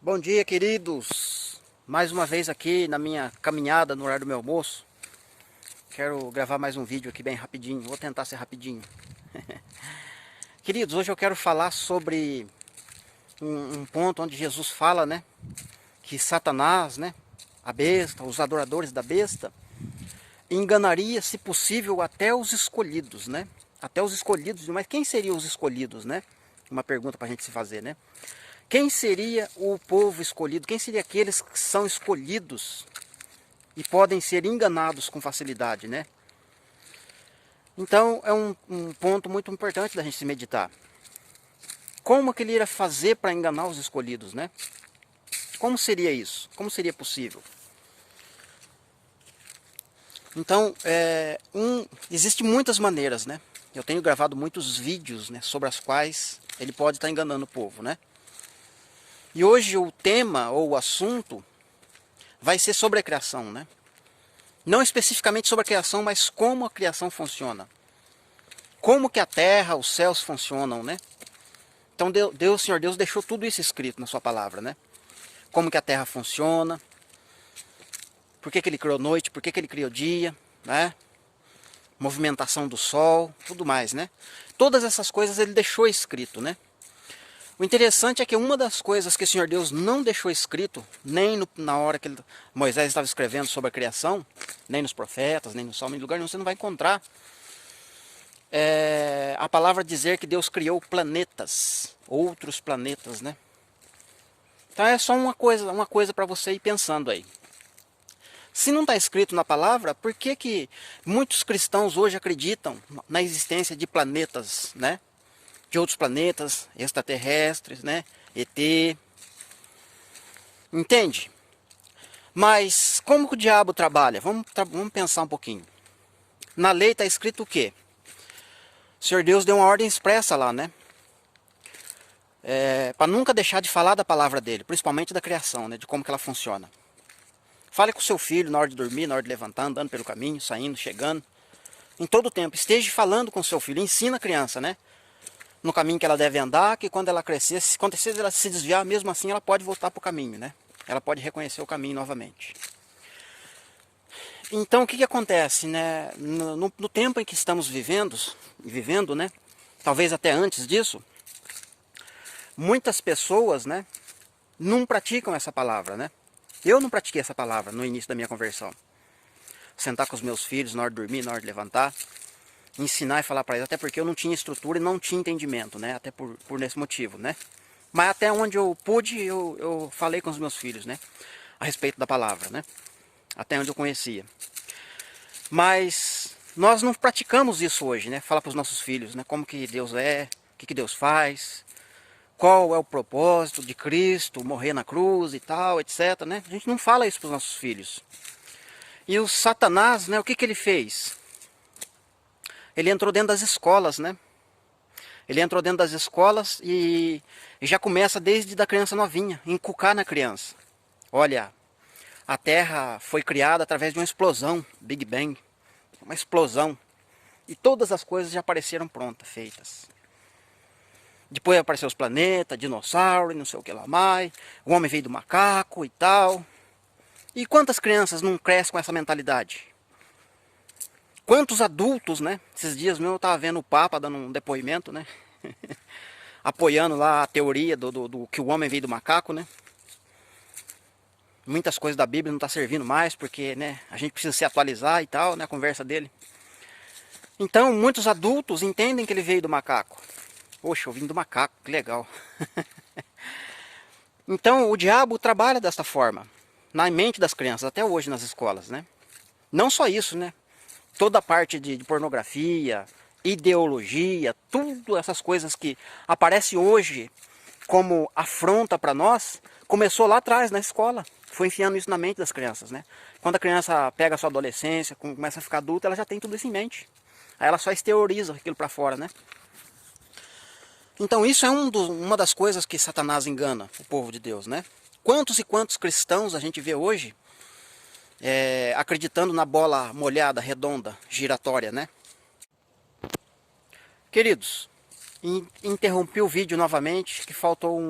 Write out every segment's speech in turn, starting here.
Bom dia, queridos! Mais uma vez aqui na minha caminhada no horário do meu almoço. Quero gravar mais um vídeo aqui bem rapidinho. Vou tentar ser rapidinho. Queridos, hoje eu quero falar sobre um ponto onde Jesus fala, né? Que Satanás, né? A besta, os adoradores da besta, enganaria, se possível, até os escolhidos, né? Até os escolhidos. Mas quem seriam os escolhidos, né? Uma pergunta para a gente se fazer, né? Quem seria o povo escolhido? Quem seria aqueles que são escolhidos e podem ser enganados com facilidade, né? Então é um ponto muito importante da gente se meditar. Como que ele iria fazer para enganar os escolhidos, né? Como seria isso? Como seria possível? Então, existem muitas maneiras, né? Eu tenho gravado muitos vídeos, né, sobre as quais ele pode estar enganando o povo, né? E hoje o tema ou o assunto vai ser sobre a criação, né? Não especificamente sobre a criação, mas como a criação funciona. Como que a terra, os céus funcionam, né? Então Deus, Senhor Deus, deixou tudo isso escrito na sua palavra, né? Como que a terra funciona, por que ele criou noite, por que ele criou dia, né? Movimentação do sol, tudo mais, né? Todas essas coisas ele deixou escrito, né? O interessante é que uma das coisas que o Senhor Deus não deixou escrito, nem na hora que Moisés estava escrevendo sobre a criação, nem nos profetas, nem no Salmo, em lugar nenhum você não vai encontrar, a palavra dizer que Deus criou planetas, outros planetas, né? Então é só uma coisa para você ir pensando aí. Se não está escrito na palavra, por que muitos cristãos hoje acreditam na existência de planetas, né? De outros planetas, extraterrestres, né? ET. Entende? Mas como que o diabo trabalha? Vamos pensar um pouquinho. Na lei está escrito o quê? O Senhor Deus deu uma ordem expressa lá, né? Para nunca deixar de falar da palavra dele, principalmente da criação, né? De como que ela funciona. Fale com o seu filho na hora de dormir, na hora de levantar, andando pelo caminho, saindo, chegando. Em todo o tempo, esteja falando com o seu filho. Ensina a criança, né? No caminho que ela deve andar, que quando ela crescer, se acontecer ela se desviar, mesmo assim ela pode voltar para o caminho, né? Ela pode reconhecer o caminho novamente. Então o que acontece, né? No tempo em que estamos vivendo, né? Talvez até antes disso, muitas pessoas, né? Não praticam essa palavra, né? Eu não pratiquei essa palavra no início da minha conversão. Sentar com os meus filhos na hora de dormir, na hora de levantar, ensinar e falar para eles, até porque eu não tinha estrutura e não tinha entendimento, né? Até por esse motivo, né? Mas até onde eu pude, eu falei com os meus filhos, né? A respeito da palavra, né? Até onde eu conhecia. Mas nós não praticamos isso hoje, né? Falar para os nossos filhos, né? Como que Deus é, o que Deus faz, qual é o propósito de Cristo, morrer na cruz e tal, etc, né? A gente não fala isso para os nossos filhos. E o Satanás, né? O que ele fez? Ele entrou dentro das escolas, né? Ele entrou dentro das escolas e já começa desde da criança novinha, encucar na criança. Olha, a Terra foi criada através de uma explosão, Big Bang, uma explosão. E todas as coisas já apareceram prontas, feitas. Depois apareceu os planetas, dinossauro e não sei o que lá mais. O homem veio do macaco e tal. E quantas crianças não crescem com essa mentalidade? Quantos adultos, né? Esses dias mesmo eu estava vendo o Papa dando um depoimento, né? Apoiando lá a teoria do que o homem veio do macaco, né? Muitas coisas da Bíblia não está servindo mais, porque, né, a gente precisa se atualizar e tal, né? A conversa dele. Então, muitos adultos entendem que ele veio do macaco. Poxa, eu vim do macaco, que legal. Então, o diabo trabalha desta forma, na mente das crianças, até hoje nas escolas, né? Não só isso, né? Toda a parte de pornografia, ideologia, tudo essas coisas que aparecem hoje como afronta para nós, começou lá atrás, na escola. Foi enfiando isso na mente das crianças, né? Quando a criança pega a sua adolescência, começa a ficar adulta, ela já tem tudo isso em mente. Aí ela só exterioriza aquilo para fora, né? Então isso é uma das coisas que Satanás engana o povo de Deus, né? Quantos e quantos cristãos a gente vê hoje acreditando na bola molhada, redonda, giratória, né? Queridos, interrompi o vídeo novamente, que faltou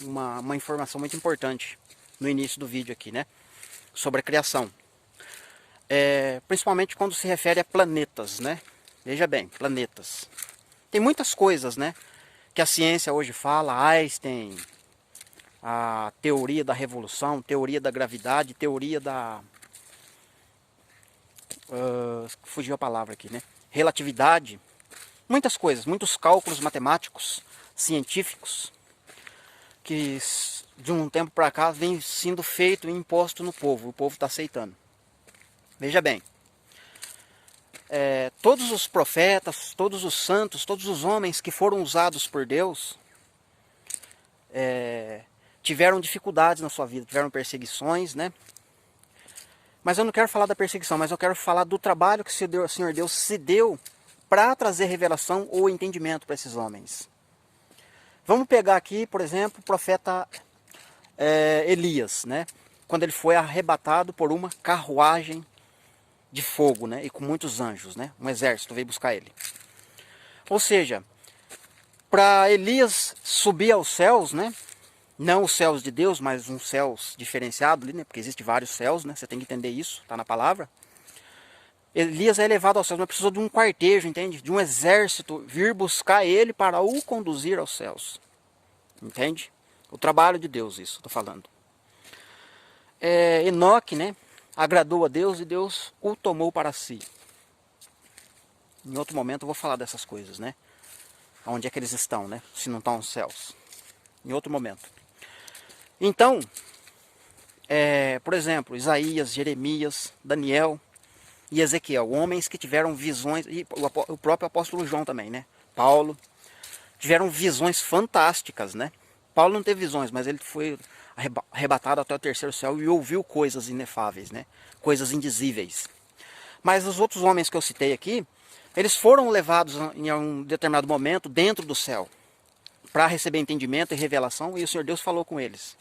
uma informação muito importante no início do vídeo aqui, né? Sobre a criação. Principalmente quando se refere a planetas, né? Veja bem, planetas. Tem muitas coisas, né? Que a ciência hoje fala, Einstein, a teoria da revolução, teoria da gravidade, teoria da... fugiu a palavra aqui, né? Relatividade. Muitas coisas, muitos cálculos matemáticos, científicos, que de um tempo para cá vem sendo feito e imposto no povo. O povo está aceitando. Veja bem, todos os profetas, todos os santos, todos os homens que foram usados por Deus, tiveram dificuldades na sua vida, tiveram perseguições, né? Mas eu não quero falar da perseguição, mas eu quero falar do trabalho que o Senhor Deus se deu para trazer revelação ou entendimento para esses homens. Vamos pegar aqui, por exemplo, o profeta Elias, né? Quando ele foi arrebatado por uma carruagem de fogo, né? E com muitos anjos, né? Um exército veio buscar ele. Ou seja, para Elias subir aos céus, né? Não os céus de Deus, mas uns céus diferenciados ali, né? Porque existem vários céus, né? Você tem que entender isso, está na palavra. Elias é elevado aos céus, mas precisou de um quartejo, entende? De um exército vir buscar ele para o conduzir aos céus. Entende? O trabalho de Deus, isso, estou falando. Enoque, né? Agradou a Deus e Deus o tomou para si. Em outro momento eu vou falar dessas coisas, né? Onde é que eles estão, né? Se não estão nos céus. Em outro momento. Então, por exemplo, Isaías, Jeremias, Daniel e Ezequiel, homens que tiveram visões, e o próprio apóstolo João também, né? Paulo, tiveram visões fantásticas, né? Paulo não teve visões, mas ele foi arrebatado até o terceiro céu e ouviu coisas inefáveis, né? Coisas indizíveis. Mas os outros homens que eu citei aqui, eles foram levados em um determinado momento dentro do céu para receber entendimento e revelação, e o Senhor Deus falou com eles.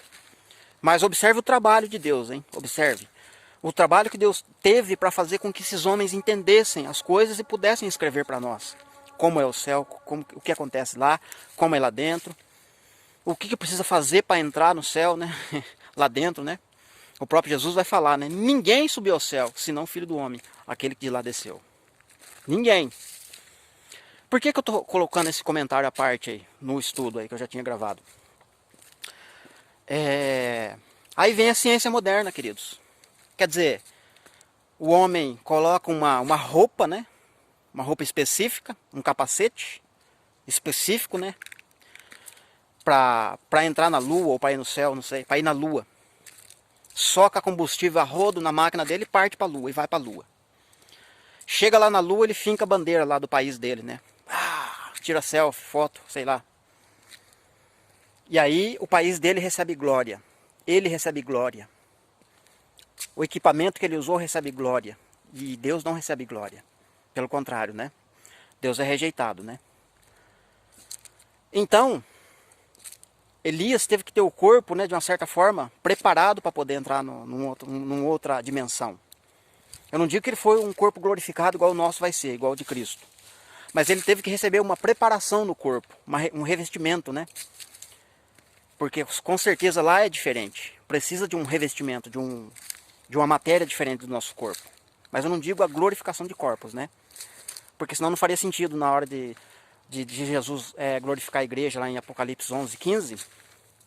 Mas observe o trabalho de Deus, hein? Observe. O trabalho que Deus teve para fazer com que esses homens entendessem as coisas e pudessem escrever para nós. Como é o céu, o que acontece lá, como é lá dentro. O que precisa fazer para entrar no céu, né? Lá dentro, né? O próprio Jesus vai falar, né? Ninguém subiu ao céu, senão o Filho do Homem, aquele que de lá desceu. Ninguém. Por que eu estou colocando esse comentário à parte aí, no estudo aí que eu já tinha gravado? Aí vem a ciência moderna, queridos. Quer dizer, o homem coloca uma roupa, né? Uma roupa específica, um capacete específico, né? Para entrar na lua ou para ir no céu, não sei, para ir na lua. Soca combustível a rodo na máquina dele e parte para a lua e vai para a lua. Chega lá na lua, ele finca a bandeira lá do país dele, né? Tira selfie, foto, sei lá. E aí o país dele recebe glória. Ele recebe glória. O equipamento que ele usou recebe glória. E Deus não recebe glória. Pelo contrário, né? Deus é rejeitado, né? Então, Elias teve que ter o corpo, né, de uma certa forma, preparado para poder entrar numa outra dimensão. Eu não digo que ele foi um corpo glorificado igual o nosso vai ser, igual o de Cristo. Mas ele teve que receber uma preparação no corpo, um revestimento, né? Porque com certeza lá é diferente. Precisa de um revestimento, de uma matéria diferente do nosso corpo. Mas eu não digo a glorificação de corpos, né? Porque senão não faria sentido na hora de Jesus glorificar a igreja lá em Apocalipse 11, 15.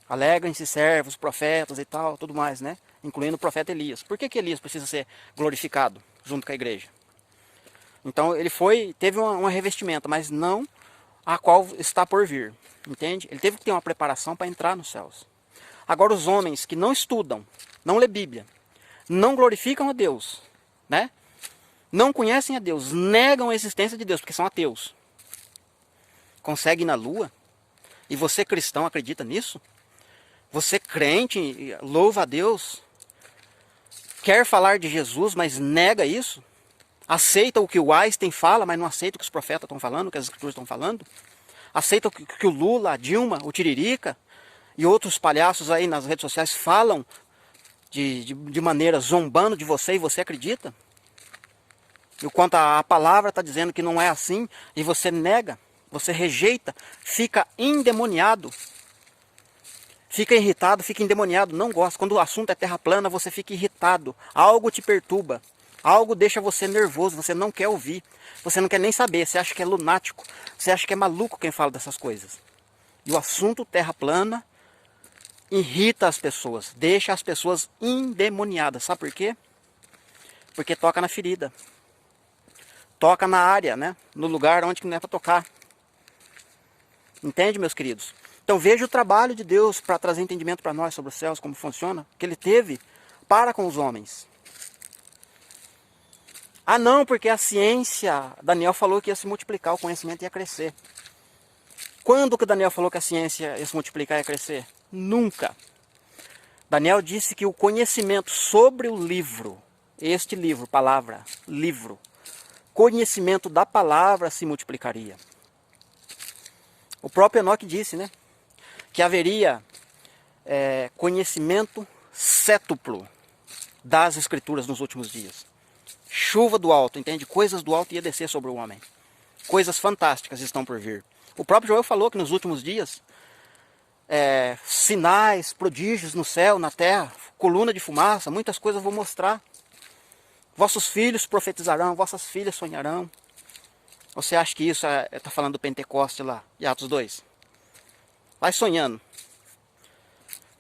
Alegrem-se servos, profetas e tal, tudo mais, né? Incluindo o profeta Elias. Por que Elias precisa ser glorificado junto com a igreja? Então ele teve um revestimento, mas não a qual está por vir. Entende? Ele teve que ter uma preparação para entrar nos céus. Agora os homens que não estudam, não lê Bíblia, não glorificam a Deus, né? Não conhecem a Deus, negam a existência de Deus, porque são ateus. Conseguem ir na lua? E você cristão acredita nisso? Você crente, louva a Deus, quer falar de Jesus, mas nega isso? Aceita o que o Einstein fala, mas não aceita o que os profetas estão falando, o que as escrituras estão falando? Aceita o que o Lula, a Dilma, o Tiririca e outros palhaços aí nas redes sociais falam de maneira zombando de você e você acredita? E o quanto a palavra está dizendo que não é assim e você nega? você rejeita, fica endemoniado. Fica irritado, fica endemoniado, não gosta. Quando o assunto é terra plana, você fica irritado. Algo te perturba. Algo deixa você nervoso, você não quer ouvir. Você não quer nem saber, você acha que é lunático. Você acha que é maluco quem fala dessas coisas. E o assunto terra plana irrita as pessoas, deixa as pessoas endemoniadas. Sabe por quê? Porque toca na ferida. Toca na área, né? No lugar onde não é para tocar. Entende, meus queridos? Então veja o trabalho de Deus para trazer entendimento para nós sobre os céus, como funciona, que Ele teve para com os homens. Ah não, porque a ciência, Daniel falou que ia se multiplicar, o conhecimento ia crescer. Quando que Daniel falou que a ciência ia se multiplicar e ia crescer? Nunca. Daniel disse que o conhecimento sobre o livro, este livro, palavra, livro, conhecimento da palavra se multiplicaria. O próprio Enoque disse, né? Que haveria conhecimento cétuplo das escrituras nos últimos dias. Chuva do alto, entende? Coisas do alto ia descer sobre o homem. Coisas fantásticas estão por vir. O próprio Joel falou que nos últimos dias, sinais, prodígios no céu, na terra, coluna de fumaça, muitas coisas eu vou mostrar. Vossos filhos profetizarão, vossas filhas sonharão. Você acha que isso está falando do Pentecoste lá, de Atos 2? Vai sonhando.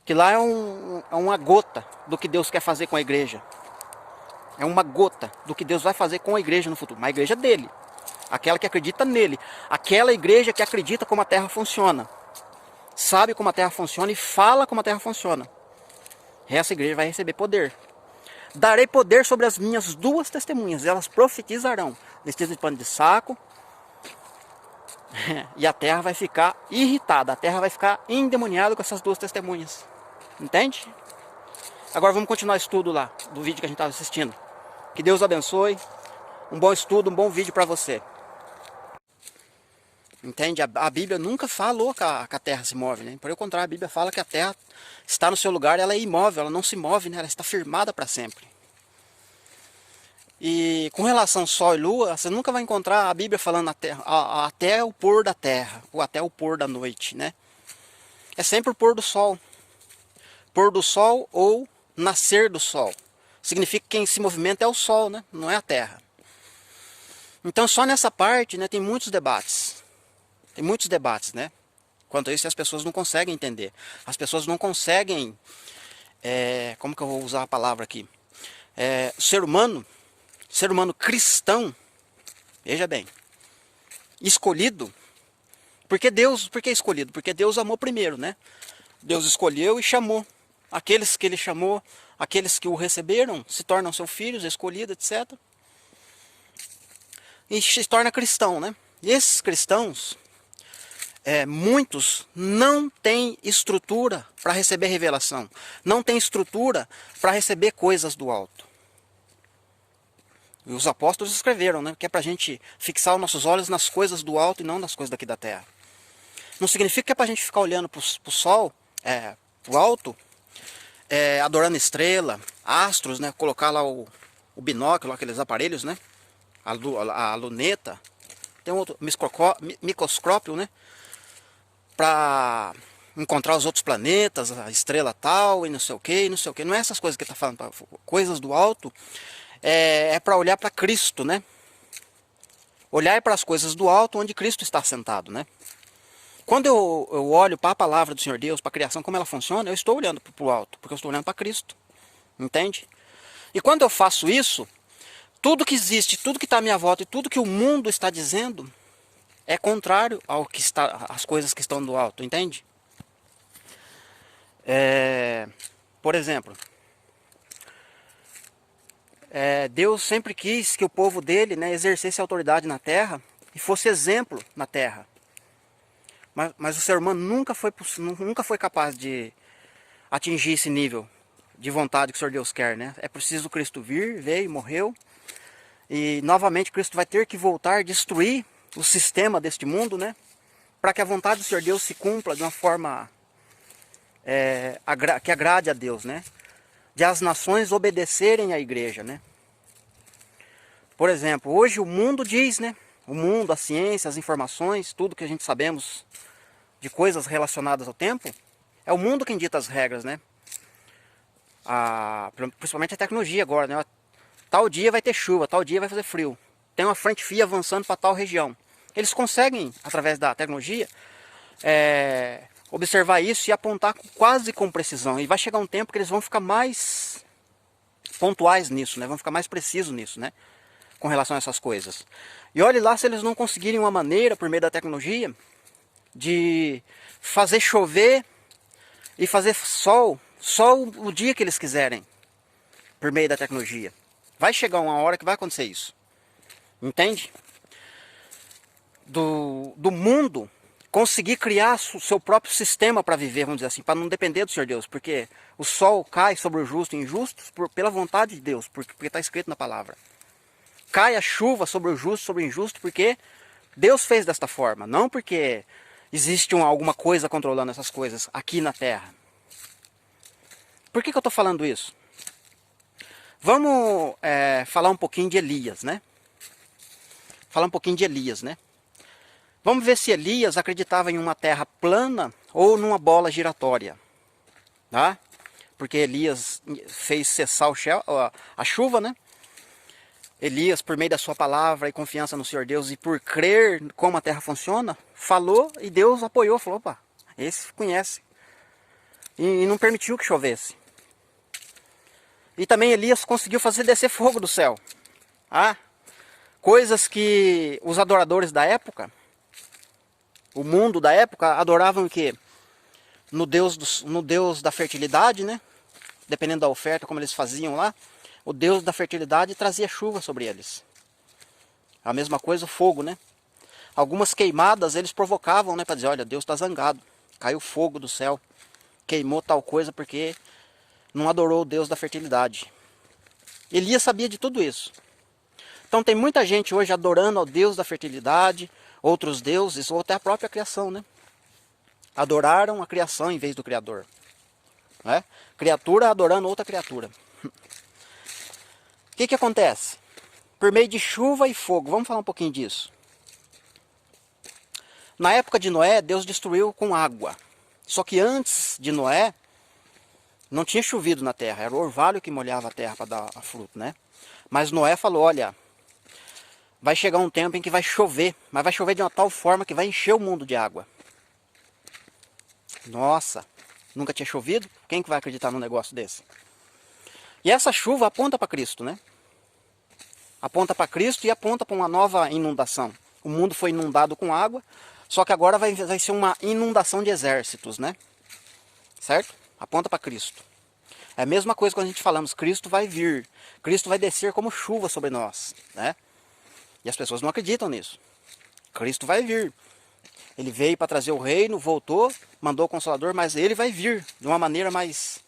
Que lá é uma gota do que Deus quer fazer com a igreja. É uma gota do que Deus vai fazer com a igreja no futuro. Mas a igreja dele. Aquela que acredita nele. Aquela igreja que acredita como a terra funciona. Sabe como a terra funciona e fala como a terra funciona. Essa igreja vai receber poder. Darei poder sobre as minhas duas testemunhas. Elas profetizarão. Vestidas de pano de saco. E a terra vai ficar irritada. A terra vai ficar endemoniada com essas duas testemunhas. Entende? Agora vamos continuar o estudo lá. Do vídeo que a gente estava assistindo. Que Deus abençoe. Um bom estudo, um bom vídeo para você. Entende? A Bíblia nunca falou que a terra se move, né? Por o contrário, a Bíblia fala que a terra está no seu lugar, ela é imóvel, ela não se move, né? Ela está firmada para sempre. E com relação ao sol e lua, você nunca vai encontrar a Bíblia falando até o pôr da terra, ou até o pôr da noite, né? É sempre o pôr do sol. Pôr do sol ou nascer do sol. Significa que quem se movimenta é o sol, né? Não é a terra. Então só nessa parte, né, tem muitos debates. Tem muitos debates, né? Quanto a isso, as pessoas não conseguem entender. As pessoas não conseguem... como que eu vou usar a palavra aqui? Ser humano cristão, veja bem, escolhido. Por que escolhido? Porque Deus amou primeiro, né? Deus escolheu e chamou. Aqueles que Ele chamou, aqueles que o receberam, se tornam seus filhos, escolhidos, etc. E se torna cristão, né? E esses cristãos... muitos não têm estrutura para receber revelação, não têm estrutura para receber coisas do alto. E os apóstolos escreveram, né, que é para a gente fixar os nossos olhos nas coisas do alto e não nas coisas daqui da terra. Não significa que é para a gente ficar olhando para o sol, para o alto, adorando estrela, astros, né, colocar lá o binóculo, aqueles aparelhos, né, a luneta, tem outro microscópio, né, para encontrar os outros planetas, a estrela tal, e não sei o que, não sei o que. Não é essas coisas que ele está falando, coisas do alto, é para olhar para Cristo, né? Olhar para as coisas do alto onde Cristo está sentado, né? Quando eu olho para a palavra do Senhor Deus, para a criação, como ela funciona, eu estou olhando para o alto, porque eu estou olhando para Cristo, entende? E quando eu faço isso, tudo que existe, tudo que está à minha volta e tudo que o mundo está dizendo... é contrário ao que está, às coisas que estão do alto, entende? Por exemplo, Deus sempre quis que o povo dele, né, exercesse autoridade na terra e fosse exemplo na terra. Mas o ser humano nunca foi capaz de atingir esse nível de vontade que o Senhor Deus quer, né? É preciso Cristo vir, veio, morreu. E novamente Cristo vai ter que voltar, destruir o sistema deste mundo, né? Para que a vontade do Senhor Deus se cumpla de uma forma que agrade a Deus, né? De as nações obedecerem à igreja, né? Por exemplo, hoje o mundo diz, né? O mundo, a ciência, as informações, tudo que a gente sabemos de coisas relacionadas ao tempo, é o mundo quem dita as regras, né? Principalmente a tecnologia agora, né? Tal dia vai ter chuva, tal dia vai fazer frio. Tem uma frente fria avançando para tal região. Eles conseguem, através da tecnologia, observar isso e apontar quase com precisão. E vai chegar um tempo que eles vão ficar mais pontuais nisso, né? Vão ficar mais precisos nisso, né? Com relação a essas coisas. E olhe lá se eles não conseguirem uma maneira, por meio da tecnologia, de fazer chover e fazer sol o dia que eles quiserem, por meio da tecnologia. Vai chegar uma hora que vai acontecer isso. Entende? Do mundo conseguir criar o seu próprio sistema para viver, vamos dizer assim, para não depender do Senhor Deus, porque o sol cai sobre o justo e injusto pela vontade de Deus, porque está escrito na palavra. Cai a chuva sobre o justo, sobre o injusto, porque Deus fez desta forma, não porque existe alguma coisa controlando essas coisas aqui na terra. Por que eu estou falando isso? Vamos falar um pouquinho de Elias, né? Vamos ver se Elias acreditava em uma terra plana ou numa bola giratória, tá? Porque Elias fez cessar a chuva, né? Elias, por meio da sua palavra e confiança no Senhor Deus e por crer como a terra funciona, falou e Deus apoiou, falou, opa, esse conhece. E não permitiu que chovesse. E também Elias conseguiu fazer descer fogo do céu. Coisas que os adoradores da época, o mundo da época, adoravam o quê? No Deus da fertilidade, né? Dependendo da oferta, como eles faziam lá, o Deus da fertilidade trazia chuva sobre eles. A mesma coisa o fogo, né? Algumas queimadas eles provocavam, né? Para dizer, olha, Deus está zangado. Caiu fogo do céu. Queimou tal coisa porque não adorou o Deus da fertilidade. Elias sabia de tudo isso. Então tem muita gente hoje adorando ao Deus da fertilidade, outros deuses, ou até a própria criação, né? Adoraram a criação em vez do Criador. Né? Criatura adorando outra criatura. O que acontece? Por meio de chuva e fogo, vamos falar um pouquinho disso. Na época de Noé, Deus destruiu com água. Só que antes de Noé, não tinha chovido na terra, era o orvalho que molhava a terra para dar a fruto, né? Mas Noé falou, olha, vai chegar um tempo em que vai chover, mas vai chover de uma tal forma que vai encher o mundo de água. Nossa, nunca tinha chovido? Quem que vai acreditar num negócio desse? E essa chuva aponta para Cristo, né? Aponta para Cristo e aponta para uma nova inundação. O mundo foi inundado com água, só que agora vai ser uma inundação de exércitos, né? Certo? Aponta para Cristo. É a mesma coisa quando a gente falamos, Cristo vai vir. Cristo vai descer como chuva sobre nós, né? E as pessoas não acreditam nisso. Cristo vai vir. Ele veio para trazer o reino, voltou, mandou o Consolador, mas ele vai vir de uma maneira mais...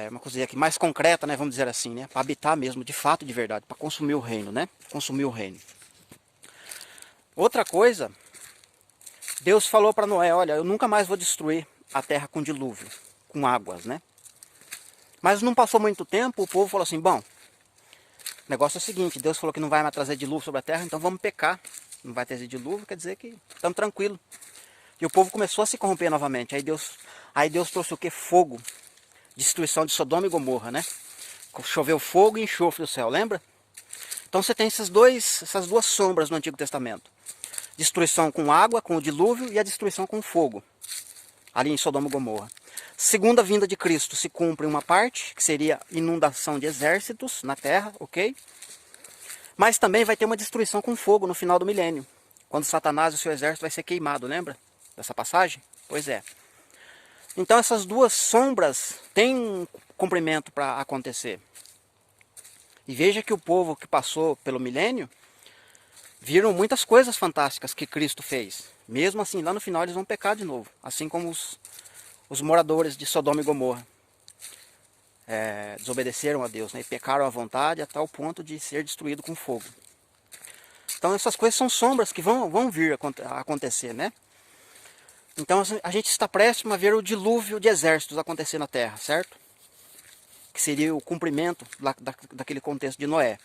uma coisa aqui mais concreta, né? Vamos dizer assim, né? Para habitar mesmo, de fato, de verdade. Para consumir o reino, né? Consumir o reino. Outra coisa, Deus falou para Noé, olha, eu nunca mais vou destruir a terra com dilúvio, com águas, né? Mas não passou muito tempo, o povo falou assim, bom, o negócio é o seguinte, Deus falou que não vai mais trazer dilúvio sobre a terra, então vamos pecar. Não vai trazer dilúvio, quer dizer que estamos tranquilos. E o povo começou a se corromper novamente. Aí Deus trouxe o que? Fogo. Destruição de Sodoma e Gomorra, né? Choveu fogo e enxofre do céu, lembra? Então você tem essas duas sombras no Antigo Testamento. Destruição com água, com o dilúvio, e a destruição com fogo. Ali em Sodoma e Gomorra. Segunda vinda de Cristo se cumpre uma parte, que seria inundação de exércitos na terra, ok? Mas também vai ter uma destruição com fogo no final do milênio. Quando Satanás e o seu exército vai ser queimado, lembra dessa passagem? Pois é. Então essas duas sombras têm um cumprimento para acontecer. E veja que o povo que passou pelo milênio viram muitas coisas fantásticas que Cristo fez. Mesmo assim, lá no final eles vão pecar de novo. Assim como os moradores de Sodoma e Gomorra. Desobedeceram a Deus, né? E pecaram à vontade a tal ponto de ser destruído com fogo. Então essas coisas são sombras que vão vir a acontecer, né? Então a gente está próximo a ver o dilúvio de exércitos acontecer na terra, certo? Que seria o cumprimento daquele contexto de Noé.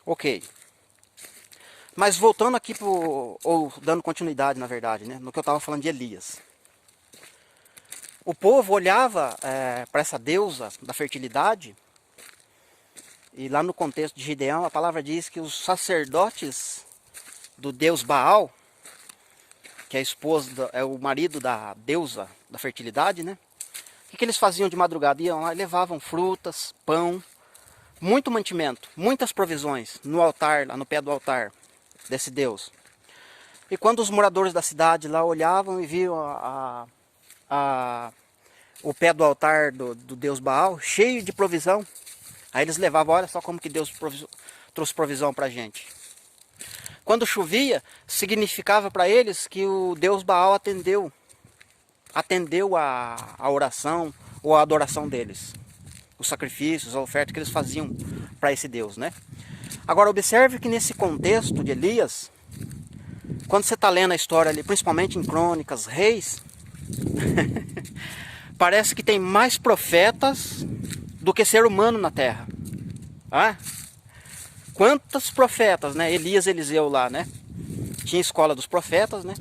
Ok. Mas voltando aqui ou dando continuidade, na verdade, né, no que eu estava falando de Elias. O povo olhava para essa deusa da fertilidade, e lá no contexto de Gideão, a palavra diz que os sacerdotes do deus Baal, que é a esposa, é o marido da deusa da fertilidade, né? O que eles faziam de madrugada? Iam lá e levavam frutas, pão, muito mantimento, muitas provisões no altar, lá no pé do altar desse deus. E quando os moradores da cidade lá olhavam e viam o pé do altar do deus Baal cheio de provisão, aí eles levavam, olha só como que Deus trouxe provisão para a gente. Quando chovia, significava para eles que o deus Baal atendeu a oração ou a adoração deles, os sacrifícios, a oferta que eles faziam para esse deus, né? Agora observe que nesse contexto de Elias, quando você está lendo a história ali, principalmente em Crônicas, Reis, parece que tem mais profetas do que ser humano na terra. Ah? Quantos profetas, né? Elias, Eliseu lá, né? Tinha escola dos profetas, né?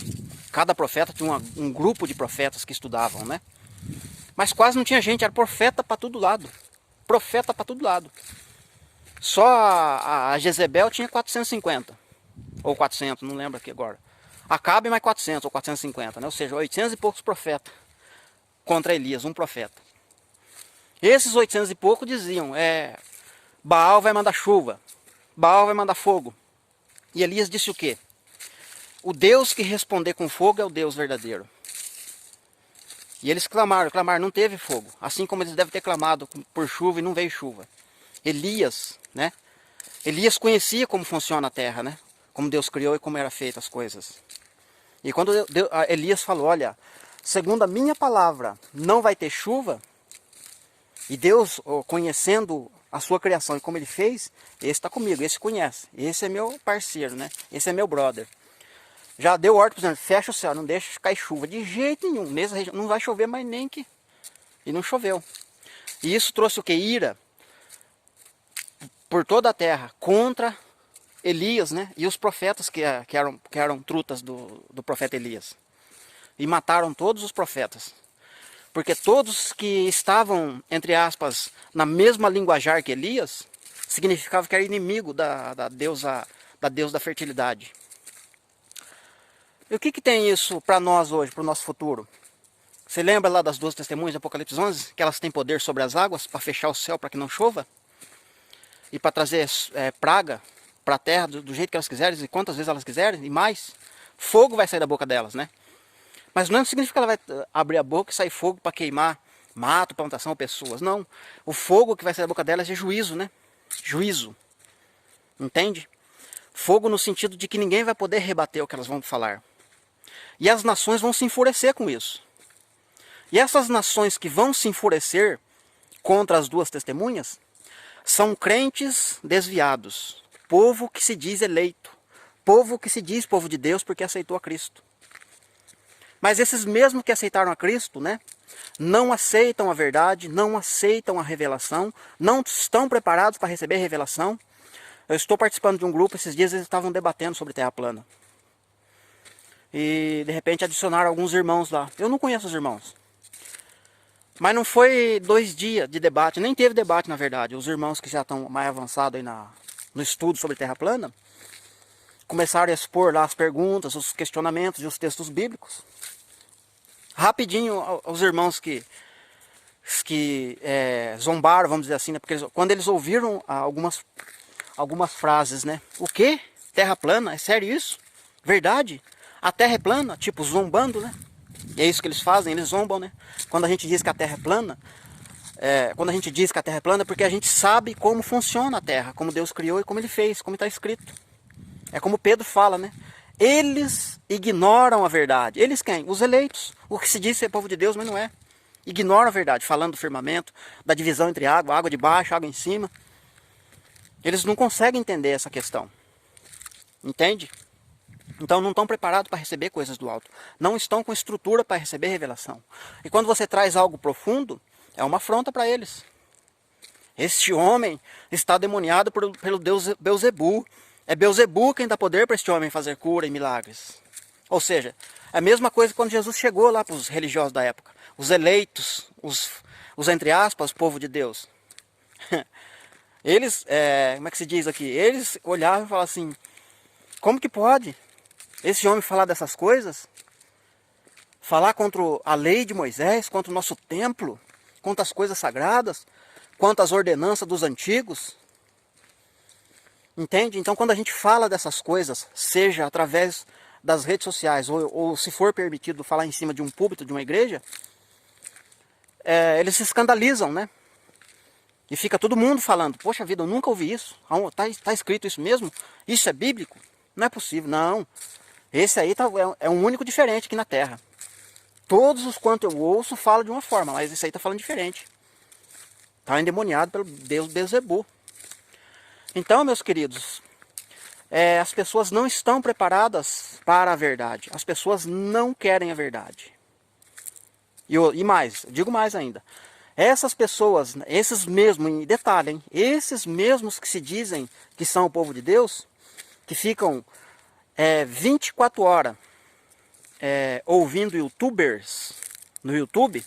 Cada profeta tinha um grupo de profetas que estudavam, né? Mas quase não tinha gente, era profeta para todo lado. Profeta para todo lado. Só a Jezebel tinha 450. Ou 400, não lembro aqui agora. Acabe mais 400 ou 450, né? Ou seja, 800 e poucos profetas contra Elias, um profeta. Esses 800 e poucos diziam, Baal vai mandar chuva, Baal vai mandar fogo. E Elias disse o quê? O Deus que responder com fogo é o Deus verdadeiro. E eles clamaram, não teve fogo. Assim como eles devem ter clamado por chuva e não veio chuva. Elias, né? Elias conhecia como funciona a terra, né? Como Deus criou e como eram feitas as coisas. E quando Elias falou, olha, segundo a minha palavra, não vai ter chuva, e Deus, conhecendo a sua criação e como ele fez, esse está comigo, esse conhece, esse é meu parceiro, né? Esse é meu brother. Já deu ordem, por exemplo, fecha o céu, não deixa cair chuva de jeito nenhum, nessa região, não vai chover mais nem que... E não choveu. E isso trouxe o que? Ira por toda a terra contra Elias, né? E os profetas que eram trutas do profeta Elias. E mataram todos os profetas. Porque todos que estavam, entre aspas, na mesma linguajar que Elias, significava que era inimigo da deusa da fertilidade. E o que tem isso para nós hoje, para o nosso futuro? Você lembra lá das duas testemunhas de Apocalipse 11? Que elas têm poder sobre as águas para fechar o céu para que não chova? E para trazer praga para a terra do jeito que elas quiserem e quantas vezes elas quiserem e mais? Fogo vai sair da boca delas, né? Mas não significa que ela vai abrir a boca e sair fogo para queimar mato, plantação ou pessoas. Não. O fogo que vai sair da boca delas é juízo, né? Juízo. Entende? Fogo no sentido de que ninguém vai poder rebater o que elas vão falar. E as nações vão se enfurecer com isso. E essas nações que vão se enfurecer contra as duas testemunhas são crentes desviados. Povo que se diz eleito. Povo que se diz povo de Deus porque aceitou a Cristo. Mas esses mesmos que aceitaram a Cristo, né, não aceitam a verdade, não aceitam a revelação, não estão preparados para receber a revelação. Eu estou participando de um grupo, esses dias eles estavam debatendo sobre terra plana. E de repente adicionaram alguns irmãos lá. Eu não conheço os irmãos. Mas não foi 2 dias de debate, nem teve debate na verdade. Os irmãos que já estão mais avançados aí no estudo sobre terra plana, começaram a expor lá as perguntas, os questionamentos e os textos bíblicos. Rapidinho, os irmãos que zombaram, vamos dizer assim, né? Porque quando eles ouviram algumas frases, né? O quê? Terra plana? É sério isso? Verdade? A terra é plana? Tipo, zombando, né? E é isso que eles fazem, eles zombam, né? Quando a gente diz que a terra é plana, é porque a gente sabe como funciona a terra, como Deus criou e como ele fez, como está escrito. É como Pedro fala, né? Eles ignoram a verdade. Eles quem? Os eleitos. O que se diz ser povo de Deus, mas não é. Ignoram a verdade, falando do firmamento, da divisão entre água de baixo, água em cima. Eles não conseguem entender essa questão. Entende? Então não estão preparados para receber coisas do alto. Não estão com estrutura para receber revelação. E quando você traz algo profundo, é uma afronta para eles. Este homem está demoniado pelo Deus Belzebu. É Belzebu quem dá poder para este homem fazer cura e milagres. Ou seja, é a mesma coisa quando Jesus chegou lá para os religiosos da época. Os eleitos, os entre aspas, povo de Deus. Eles, como é que se diz aqui? Eles olhavam e falavam assim, como que pode esse homem falar dessas coisas? Falar contra a lei de Moisés, contra o nosso templo, contra as coisas sagradas, contra as ordenanças dos antigos. Entende? Então quando a gente fala dessas coisas, seja através das redes sociais, ou se for permitido falar em cima de um púlpito, de uma igreja, eles se escandalizam, né? E fica todo mundo falando, poxa vida, eu nunca ouvi isso. Tá escrito isso mesmo? Isso é bíblico? Não é possível. Não. Esse aí é um único diferente aqui na Terra. Todos os quanto eu ouço falam de uma forma, mas esse aí está falando diferente. Está endemoniado pelo Deus Belzebu. Então, meus queridos, as pessoas não estão preparadas para a verdade. As pessoas não querem a verdade. E mais, digo mais ainda. Essas pessoas, esses mesmos, em detalhe, hein, esses mesmos que se dizem que são o povo de Deus, que ficam 24 horas ouvindo youtubers no YouTube,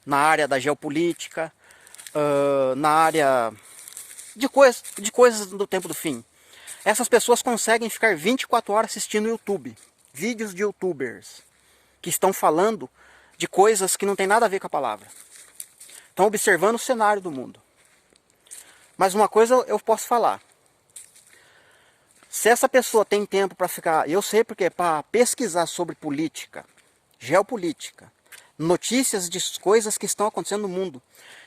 na área da geopolítica, na área de coisas do tempo do fim. Essas pessoas conseguem ficar 24 horas assistindo YouTube, vídeos de youtubers, que estão falando de coisas que não tem nada a ver com a palavra. Estão observando o cenário do mundo. Mas uma coisa eu posso falar. Se essa pessoa tem tempo para ficar, eu sei porque, para pesquisar sobre política, geopolítica, notícias de coisas que estão acontecendo no mundo,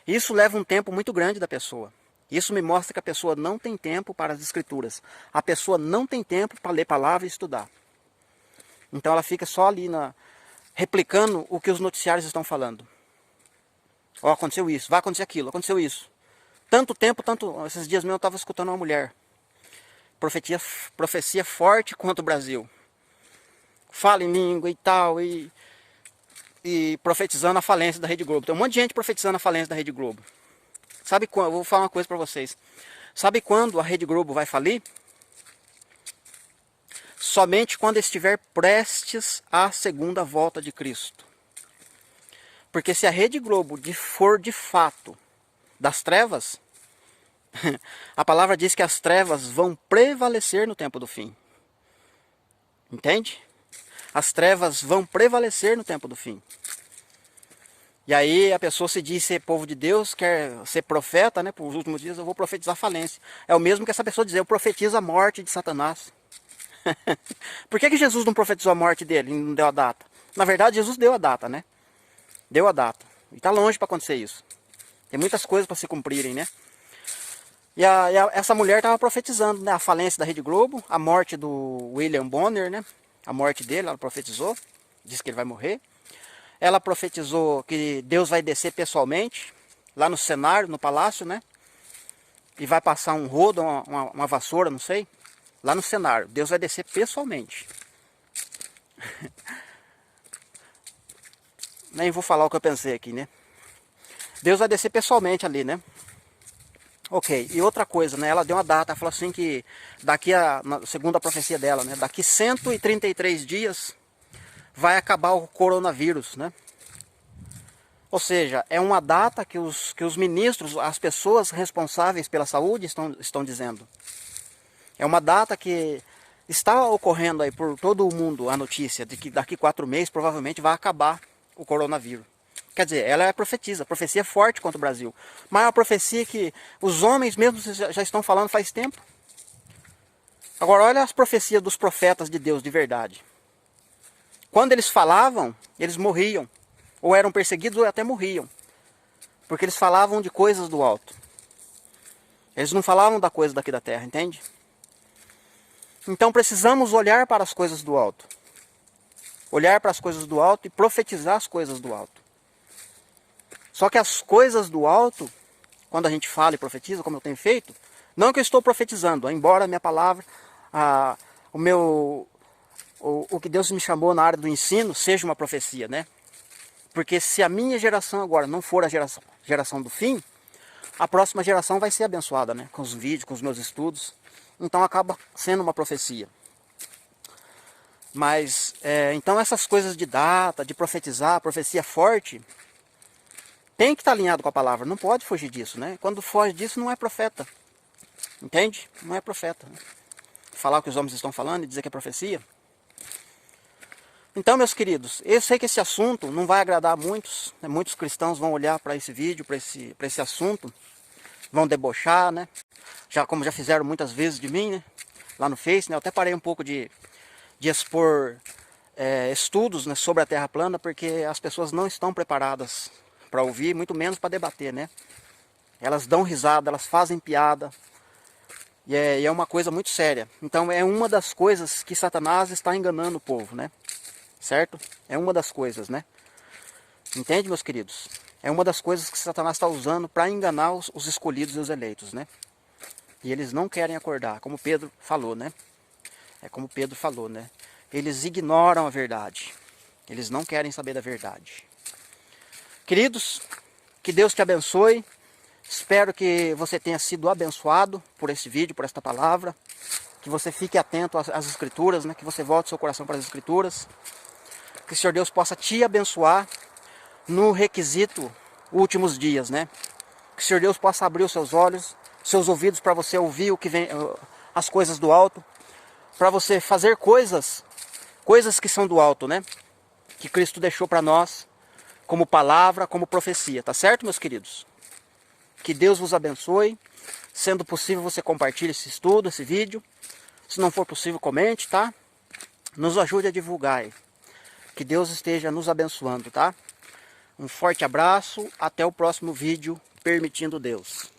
isso leva um tempo muito grande da pessoa. Isso me mostra que a pessoa não tem tempo para as escrituras. A pessoa não tem tempo para ler palavra e estudar. Então ela fica só ali replicando o que os noticiários estão falando. Ó, aconteceu isso, vai acontecer aquilo, aconteceu isso. Esses dias mesmo eu estava escutando uma mulher. Profecia forte contra o Brasil. Fala em língua e tal, e profetizando a falência da Rede Globo. Tem um monte de gente profetizando a falência da Rede Globo. Sabe quando? Eu vou falar uma coisa para vocês. Sabe quando a Rede Globo vai falir? Somente quando estiver prestes à segunda volta de Cristo. Porque se a Rede Globo for de fato das trevas, a palavra diz que as trevas vão prevalecer no tempo do fim. Entende? As trevas vão prevalecer no tempo do fim. E aí a pessoa se diz ser povo de Deus, quer ser profeta, né? Por os últimos dias eu vou profetizar falência. É o mesmo que essa pessoa dizer, eu profetizo a morte de Satanás. Por que Jesus não profetizou a morte dele e não deu a data? Na verdade, Jesus deu a data, né? Deu a data. E está longe para acontecer isso. Tem muitas coisas para se cumprirem, né? Essa mulher estava profetizando, né, a falência da Rede Globo, a morte do William Bonner, né? A morte dele, ela profetizou. Disse que ele vai morrer. Ela profetizou que Deus vai descer pessoalmente, lá no cenário, no palácio, né? E vai passar um rodo, uma vassoura, não sei. Lá no cenário. Deus vai descer pessoalmente. Nem vou falar o que eu pensei aqui, né? Deus vai descer pessoalmente ali, né? Ok, e outra coisa, né? Ela deu uma data, ela falou assim que segundo a profecia dela, né? Daqui 133 dias vai acabar o coronavírus, né? Ou seja, é uma data que os ministros, as pessoas responsáveis pela saúde estão dizendo. É uma data que está ocorrendo aí por todo o mundo a notícia de que daqui 4 meses provavelmente vai acabar o coronavírus. Quer dizer, ela é profecia forte contra o Brasil. Mas é uma profecia que os homens mesmos já estão falando faz tempo. Agora olha as profecias dos profetas de Deus de verdade. Quando eles falavam, eles morriam. Ou eram perseguidos ou até morriam. Porque eles falavam de coisas do alto. Eles não falavam da coisa daqui da terra, entende? Então precisamos olhar para as coisas do alto. Olhar para as coisas do alto e profetizar as coisas do alto. Só que as coisas do alto, quando a gente fala e profetiza, como eu tenho feito, não que eu estou profetizando, embora a minha palavra, o que Deus me chamou na área do ensino seja uma profecia, né? Porque se a minha geração agora não for a geração do fim, a próxima geração vai ser abençoada, né? Com os vídeos, com os meus estudos. Então acaba sendo uma profecia. Mas, então essas coisas de data, de profetizar, profecia forte, tem que estar alinhado com a palavra, não pode fugir disso, né? Quando foge disso não é profeta, entende? Não é profeta. Né? Falar o que os homens estão falando e dizer que é profecia. Então, meus queridos, eu sei que esse assunto não vai agradar a muitos, né? Muitos cristãos vão olhar para esse vídeo, para esse assunto, vão debochar, né? Como já fizeram muitas vezes de mim, né? Lá no Face, né? Eu até parei um pouco de expor estudos, né, sobre a Terra plana, porque as pessoas não estão preparadas para ouvir, muito menos para debater, né? Elas dão risada, elas fazem piada, e é uma coisa muito séria. Então é uma das coisas que Satanás está enganando o povo, né? Certo? É uma das coisas, né? Entende, meus queridos? É uma das coisas que Satanás está usando para enganar os escolhidos e os eleitos, né? E eles não querem acordar, como Pedro falou, né? É como Pedro falou, né? Eles ignoram a verdade. Eles não querem saber da verdade. Queridos, que Deus te abençoe. Espero que você tenha sido abençoado por esse vídeo, por esta palavra. Que você fique atento às Escrituras, né? Que você volte seu coração para as Escrituras. Que o Senhor Deus possa te abençoar no requisito últimos dias, né? Que o Senhor Deus possa abrir os seus olhos, seus ouvidos para você ouvir o que vem, as coisas do alto, para você fazer coisas que são do alto, né? Que Cristo deixou para nós como palavra, como profecia, tá certo, meus queridos? Que Deus vos abençoe. Sendo possível, você compartilhe esse estudo, esse vídeo. Se não for possível, comente, tá? Nos ajude a divulgar aí. Que Deus esteja nos abençoando, tá? Um forte abraço, até o próximo vídeo, permitindo Deus.